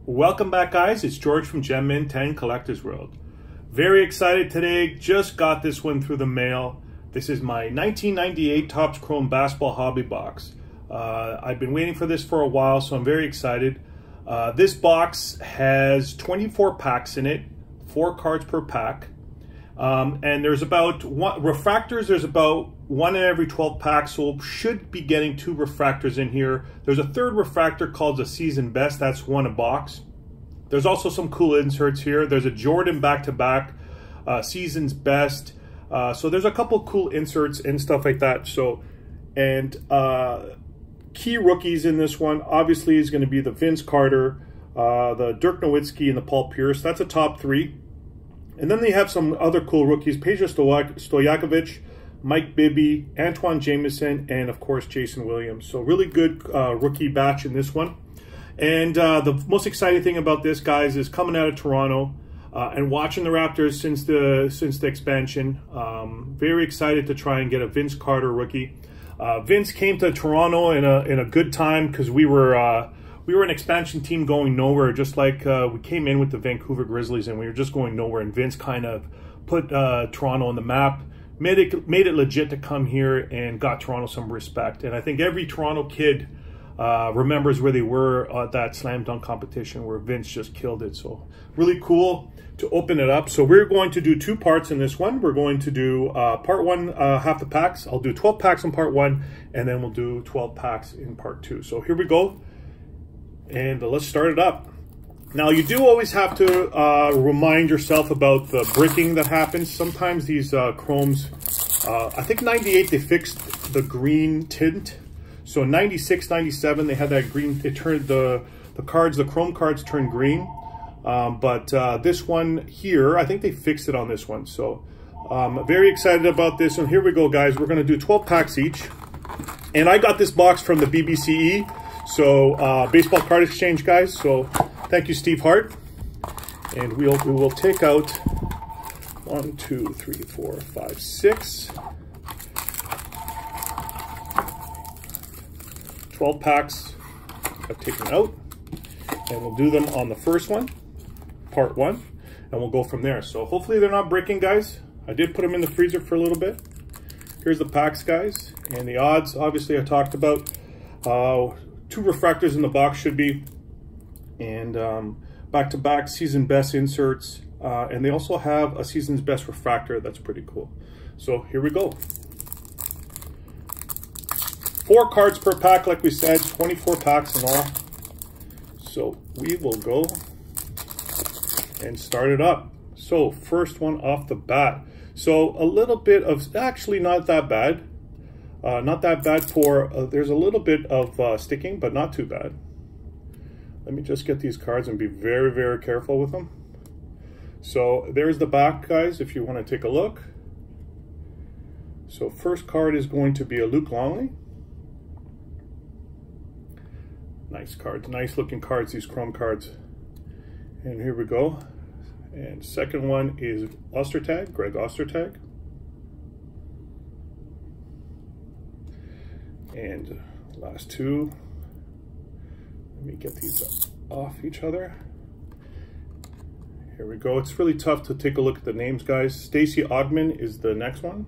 Welcome back, guys. It's George from Gem Mint and Collector's World. Very excited today. Just got this one through the mail. This is my 1998 Topps Chrome Basketball Hobby Box. I've been waiting for this for a while, so I'm very excited. This box has 24 packs in it, 4 cards per pack. And there's about refractors, there's about 1 in every 12 packs, so should be getting 2 refractors in here. There's a third refractor called the Season Best, that's 1 a box. There's also some cool inserts here. There's a Jordan back-to-back, Season's Best. So there's a couple cool inserts and stuff like that. So, and key rookies in this one, obviously, is going to be the Vince Carter, the Dirk Nowitzki, and the Paul Pierce. That's a top 3. And then they have some other cool rookies, Peja Stojakovic, Mike Bibby, Antoine Jameson, and of course Jason Williams. So really good rookie batch in this one. And the most exciting thing about this, guys, is coming out of Toronto and watching the Raptors since the expansion. Very excited to try and get a Vince Carter rookie. Vince came to Toronto in a good time because we were an expansion team going nowhere, just like we came in with the Vancouver Grizzlies and we were just going nowhere, and Vince kind of put Toronto on the map, made it legit to come here and got Toronto some respect. And I think every Toronto kid remembers where they were at that slam dunk competition where Vince just killed it. So really cool to open it up. So we're going to do 2 parts in this one. We're going to do part 1, half the packs. I'll do 12 packs in part 1, and then we'll do 12 packs in part 2. So here we go. And let's start it up. Now, you do always have to remind yourself about the bricking that happens. Sometimes these chromes, I think 98 they fixed the green tint. So 96, 97 they had that green. It turned the chrome cards turned green. But this one here, I think they fixed it on this one. So I'm very excited about this. And here we go, guys. We're going to do 12 packs each. And I got this box from the BBCE. So Baseball Card Exchange, guys. So thank you, Steve Hart. And we will take out 1, 2, 3, 4, 5, 6. 12 packs I've taken out. And we'll do them on the first one, part 1. And we'll go from there. So hopefully they're not breaking, guys. I did put them in the freezer for a little bit. Here's the packs, guys. And the odds, obviously, I talked about. 2 refractors in the box should be, and back-to-back Season Best inserts, and they also have a Season's Best refractor. That's pretty cool. So here we go. 4 cards per pack, like we said, 24 packs in all. So we will go and start it up. So first one off the bat. So a little bit of, actually not that bad. Not that bad for, there's a little bit of sticking, but not too bad. Let me just get these cards and be very, very careful with them. So there's the back, guys, if you want to take a look. So first card is going to be a Luke Longley. Nice cards, nice looking cards, these chrome cards. And here we go. And second one is Ostertag, Greg Ostertag. And last 2, let me get these off each other. Here we go. It's really tough to take a look at the names, guys. Stacey Ogman is the next one.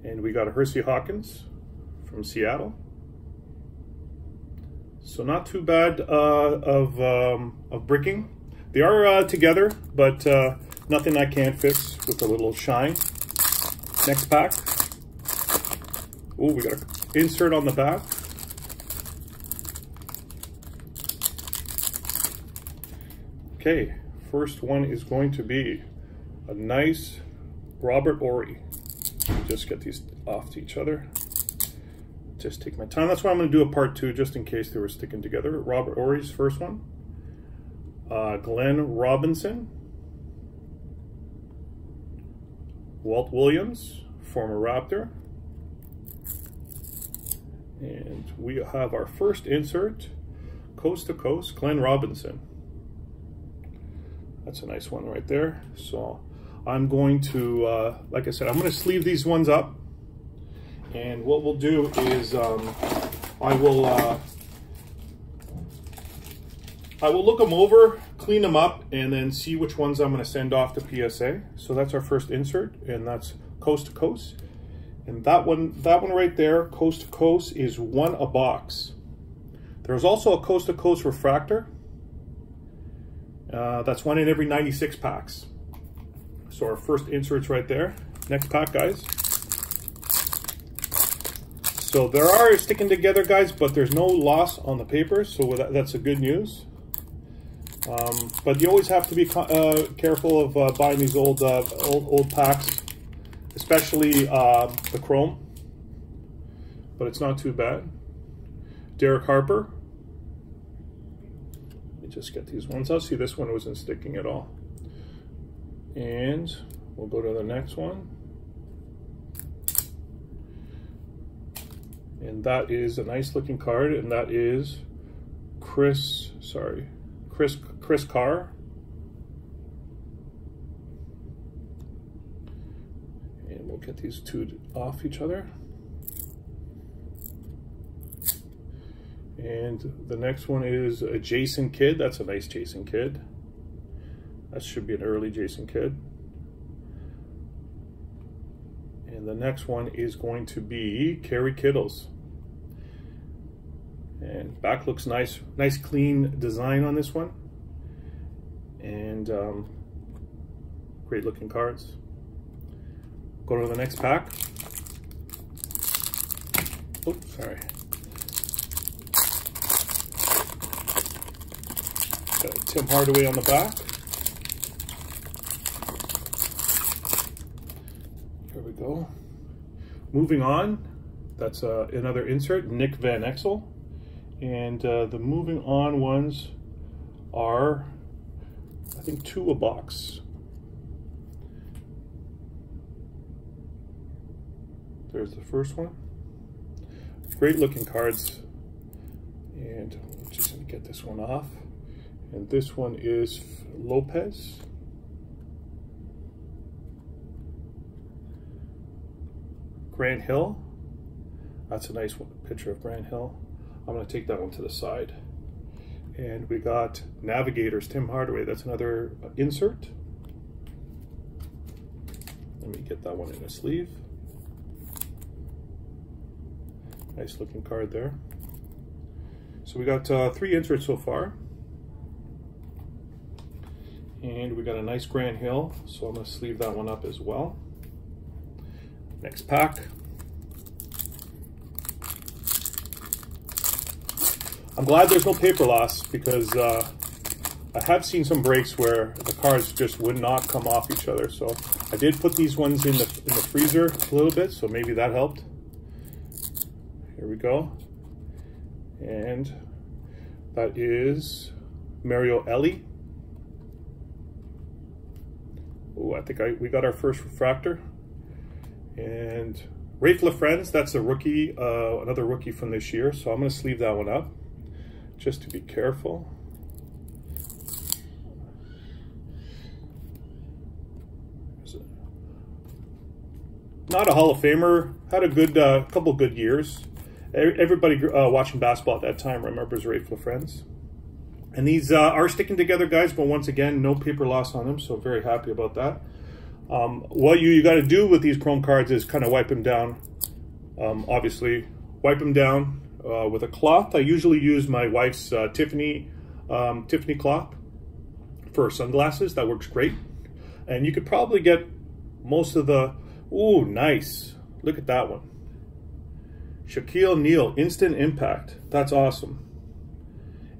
And we got a Hersey Hawkins from Seattle. So not too bad of bricking. They are together, but nothing I can't fix with a little shine. Next pack. Oh, we got an insert on the back. Okay, first one is going to be a nice Robert Horry. Just get these off to each other. Just take my time. That's why I'm going to do a part 2, just in case they were sticking together. Robert Horry's first one. Glenn Robinson. Walt Williams, former Raptor. And we have our first insert, Coast to Coast, Glenn Robinson. That's a nice one right there. So I'm going to, like I said, I'm going to sleeve these ones up. And what we'll do is I will I will look them over, clean them up, and then see which ones I'm going to send off to PSA. So that's our first insert, and that's coast to coast. And that one right there, coast to coast, is 1 a box. There's also a coast to coast refractor. That's 1 in every 96 packs. So our first insert's right there. Next pack, guys. So there are sticking together, guys, but there's no loss on the paper, so that's a good news. But you always have to be careful of buying these old packs, especially the chrome. But it's not too bad. Derek Harper. Let me just get these ones out. See, this one wasn't sticking at all. And we'll go to the next one. And that is a nice looking card, and that is Chris Carr. And we'll get these two off each other. And the next one is a Jason Kidd. That's a nice Jason Kidd. That should be an early Jason Kidd. And the next one is going to be Kerry Kittles. And back looks nice. Nice clean design on this one. And great looking cards. Go to the next pack. Oh, sorry. Got Tim Hardaway on the back. Here we go. Moving on, that's another insert, Nick Van Exel. And the moving on ones are, I think, 2 a box. There's the first one. Great looking cards. And I'm just gonna get this one off. And this one is Lopez. Grant Hill. That's a nice picture of Grant Hill. I'm going to take that one to the side. And we got Navigators, Tim Hardaway. That's another insert. Let me get that one in a sleeve. Nice looking card there. So we got 3 inserts so far. And we got a nice Grant Hill, so I'm going to sleeve that one up as well. Next pack. I'm glad there's no paper loss, because I have seen some breaks where the cards just would not come off each other. So I did put these ones in the freezer a little bit, so maybe that helped. Here we go. And that is Mario Ellie. Oh, I think we got our first refractor. And Rafe LaFrance, that's a rookie, another rookie from this year. So I'm going to sleeve that one up, just to be careful. Not a Hall of Famer, had a good couple good years. Everybody watching basketball at that time remembers Rafe LaFrance. And these are sticking together, guys, but once again, no paper loss on them, so very happy about that. What you got to do with these chrome cards is kind of wipe them down. Obviously, wipe them down with a cloth. I usually use my wife's Tiffany cloth for sunglasses. That works great. And you could probably get most of the... Ooh, nice. Look at that one. Shaquille O'Neal, Instant Impact. That's awesome.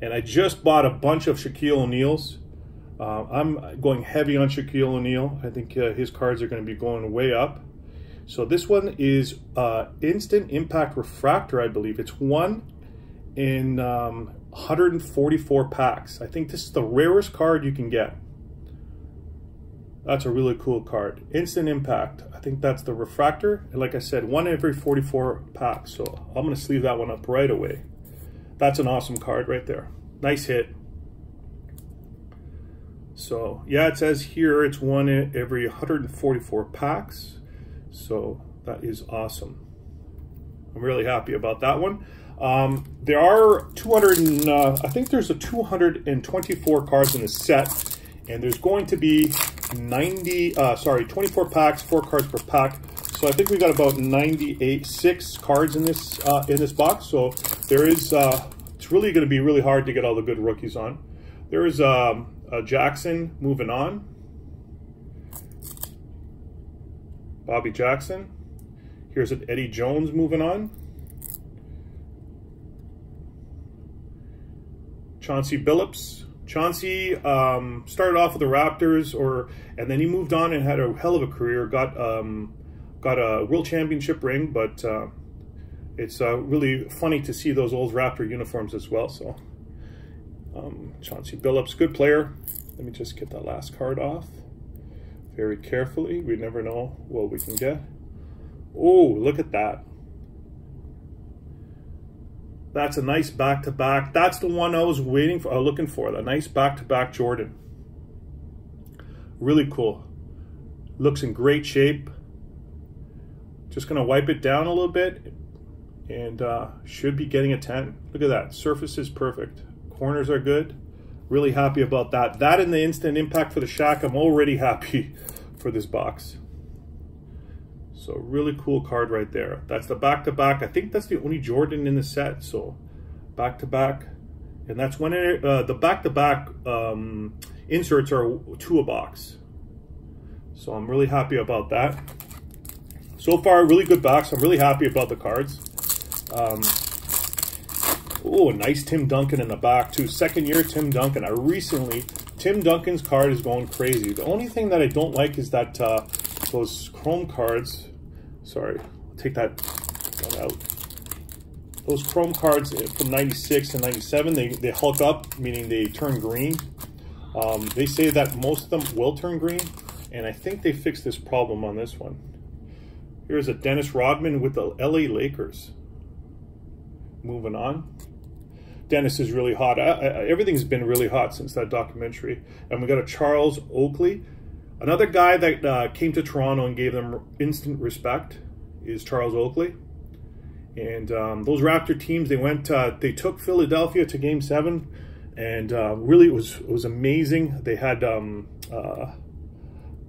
And I just bought a bunch of Shaquille O'Neals. I'm going heavy on Shaquille O'Neal. I think his cards are going to be going way up. So this one is Instant Impact Refractor, I believe. It's 1 in 144 packs. I think this is the rarest card you can get. That's a really cool card. Instant Impact. I think that's the refractor. And like I said, 1 every 44 packs. So I'm going to sleeve that one up right away. That's an awesome card right there. Nice hit. So yeah, it says here it's 1 every 144 packs. So that is awesome. I'm really happy about that one. There are 200 and, I think there's a 224 cards in this set, and there's going to be 24 packs, 4 cards per pack. So I think we got about 6 cards in this box. So there is, it's really going to be really hard to get all the good rookies on. There is a Jackson moving on. Bobby Jackson. Here's an Eddie Jones moving on. Chauncey Billups. Chauncey started off with the Raptors, and then he moved on and had a hell of a career. Got a World Championship ring, but it's really funny to see those old Raptor uniforms as well. So Chauncey Billups, good player. Let me just get that last card off very carefully. We never know what we can get. Oh, look at that. That's a nice back-to-back. That's the one I was waiting for, looking for, the nice back-to-back Jordan. Really cool. Looks in great shape. Just gonna wipe it down a little bit, and should be getting a 10. Look at that, surface is perfect. Corners are good. Really happy about that. That and the instant impact for the Shaq, I'm already happy for this box. So really cool card right there. That's the back-to-back. I think that's the only Jordan in the set. So back-to-back. And that's when the back-to-back inserts are 2 a box. So I'm really happy about that. So far, really good box. I'm really happy about the cards. Oh, nice Tim Duncan in the back too. 2nd year Tim Duncan. Tim Duncan's card is going crazy. The only thing that I don't like is that those chrome cards. Sorry, I'll take that one out. Those chrome cards from 96 and 97, they hulk up, meaning they turn green. They say that most of them will turn green, and I think they fixed this problem on this one. Here's a Dennis Rodman with the LA Lakers. Moving on. Dennis is really hot. Everything's been really hot since that documentary. And we got a Charles Oakley. Another guy that came to Toronto and gave them instant respect is Charles Oakley. And those Raptor teams, they took Philadelphia to Game 7, and really it was amazing. They had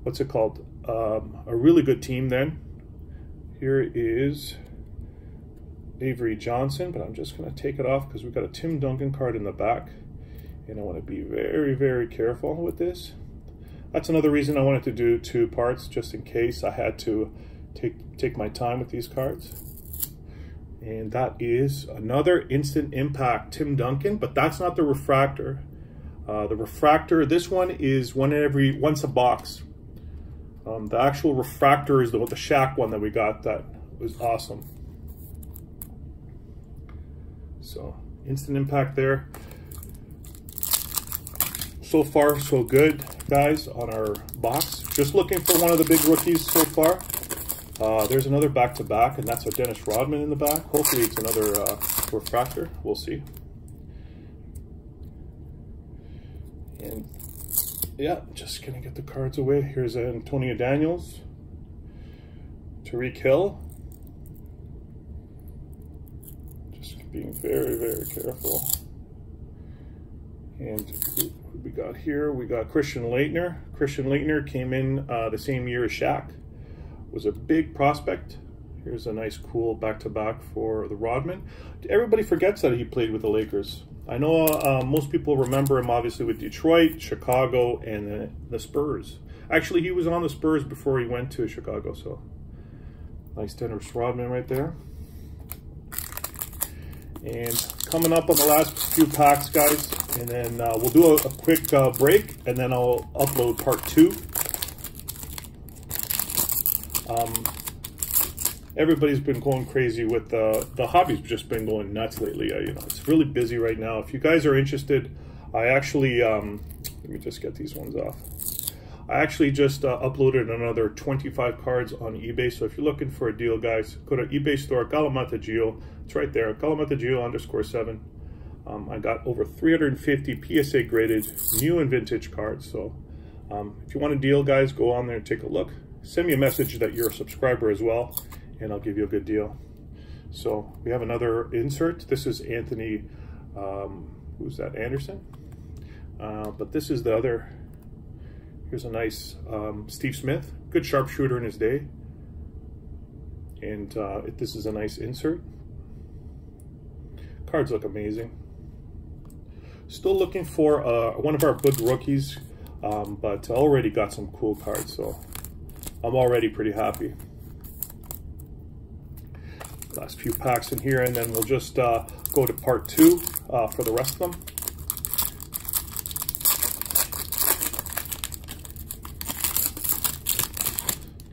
what's it called? A really good team then. Here is Avery Johnson, but I'm just going to take it off because we've got a Tim Duncan card in the back, and I want to be very, very careful with this. That's another reason I wanted to do 2 parts, just in case I had to take my time with these cards. And that is another instant impact Tim Duncan, but that's not the refractor. The refractor, this one is once a box. The actual refractor is the Shaq one that we got. That was awesome. So instant impact there. So far, so good, guys, on our box. Just looking for one of the big rookies so far. There's another back-to-back, and that's a Dennis Rodman in the back. Hopefully it's another refractor. We'll see. And yeah, just gonna get the cards away. Here's Antonio Daniels. Tariq Hill. Just being very, very careful. And what we got here, we got Christian Laettner. Christian Laettner came in the same year as Shaq. Was a big prospect. Here's a nice cool back-to-back for the Rodman. Everybody forgets that he played with the Lakers. I know most people remember him obviously with Detroit, Chicago, and the Spurs. Actually, he was on the Spurs before he went to Chicago, so nice Dennis Rodman right there. And coming up on the last few packs, guys, and then we'll do a quick break, and then I'll upload part 2. Everybody's been going crazy with the hobby's just been going nuts lately. You know, it's really busy right now. If you guys are interested, I actually let me just get these ones off. I actually just uploaded another 25 cards on eBay. So if you're looking for a deal, guys, go to eBay store, Kalamata Geo. It's right there, Kalamata Geo _7. I got over 350 PSA graded new and vintage cards. So if you want a deal, guys, go on there and take a look. Send me a message that you're a subscriber as well, and I'll give you a good deal. So we have another insert. This is Anthony, who's that, Anderson? But this is the other. Here's a nice Steve Smith, good sharpshooter in his day. And this is a nice insert. Cards look amazing. Still looking for one of our good rookies, but already got some cool cards, so I'm already pretty happy. Last few packs in here, and then we'll just go to part 2 for the rest of them.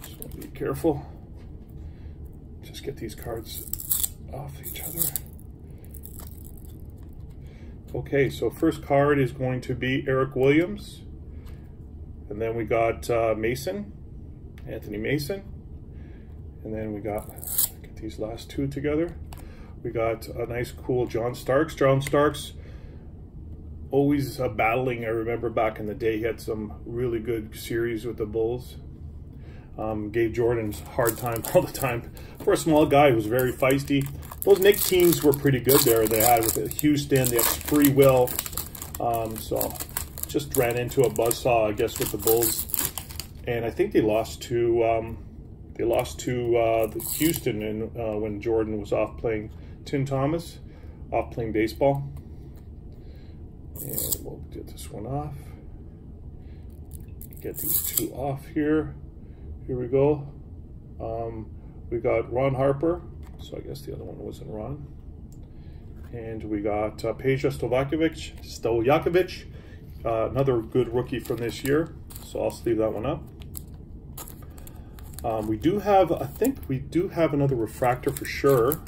Just want to be careful. Just get these cards off each other. Okay, so first card is going to be Eric Williams. And then we got Mason, Anthony Mason. And then we got, get these last two together. We got a nice, cool John Starks. John Starks, always battling. I remember back in the day, he had some really good series with the Bulls. Gave Jordan a hard time all the time. For a small guy, he was very feisty. Those Knicks teams were pretty good there. They had with Houston, they had Spree Will. So just ran into a buzzsaw, I guess, with the Bulls. And I think they lost to Houston when Jordan was off playing Tim Thomas, off playing baseball. And we'll get this one off. Get these two off here. Here we go. We got Ron Harper. So I guess the other one wasn't Ron. And we got Peja Stojakovic, another good rookie from this year. So I'll sleeve that one up. We do have, I think we do have another refractor for sure.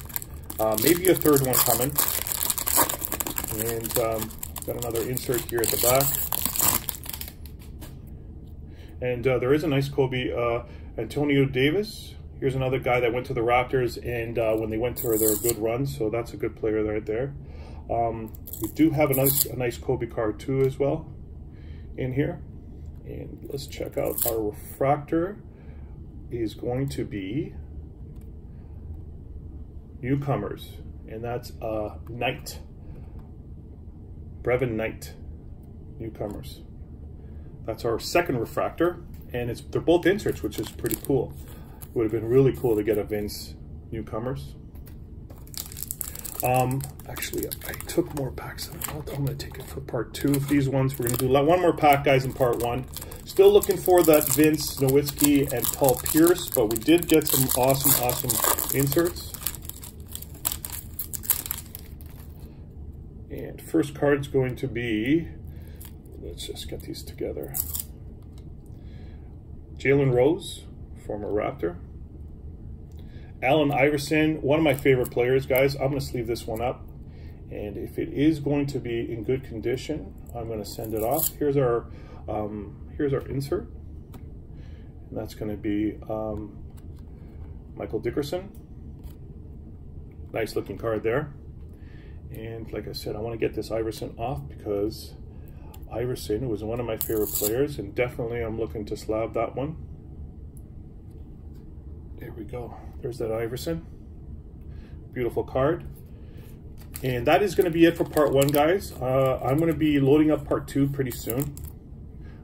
Maybe a third one coming. And got another insert here at the back. And there is a nice Kobe Antonio Davis. Here's another guy that went to the Raptors, and when they went to their good run, so that's a good player right there. We do have a nice Kobe card too as well in here. And let's check out our refractor. Is going to be newcomers, and that's Knight, Brevin Knight, newcomers. That's our second refractor, and they're both inserts, which is pretty cool. It would have been really cool to get a Vince newcomers. Actually, I took more packs. I'm going to take it for part 2 of these ones. We're going to do one more pack, guys, in part 1. Still looking for that Vince, Nowitzki, and Paul Pierce, but we did get some awesome inserts. And first card's going to be, let's just get these together. Jalen Rose, former Raptor. Allen Iverson, one of my favorite players, guys. I'm going to sleeve this one up. And if it is going to be in good condition, I'm going to send it off. Here's our insert. And that's going to be Michael Dickerson. Nice looking card there. And like I said, I want to get this Iverson off because Iverson was one of my favorite players, and definitely I'm looking to slab that one. There we go. There's that Iverson. Beautiful card. And that is going to be it for part 1, guys. I'm going to be loading up part 2 pretty soon.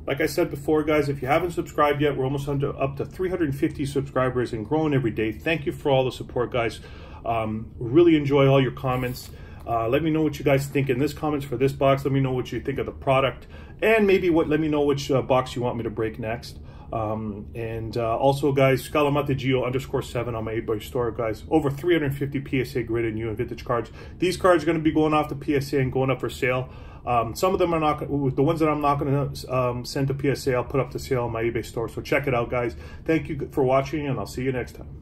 Like I said before, guys, if you haven't subscribed yet, we're almost up to 350 subscribers and growing every day. Thank you for all the support, guys. Really enjoy all your comments. Let me know what you guys think in this comments for this box. Let me know what you think of the product, and maybe let me know which box you want me to break next. Also, guys, Scalamattegio_7 on my 8-boy store, guys. Over 350 PSA graded new and vintage cards. These cards are going to be going off the PSA and going up for sale. Some of them are not, the ones that I'm not going to send to PSA, I'll put up to sale on my eBay store. So check it out, guys. Thank you for watching, and I'll see you next time.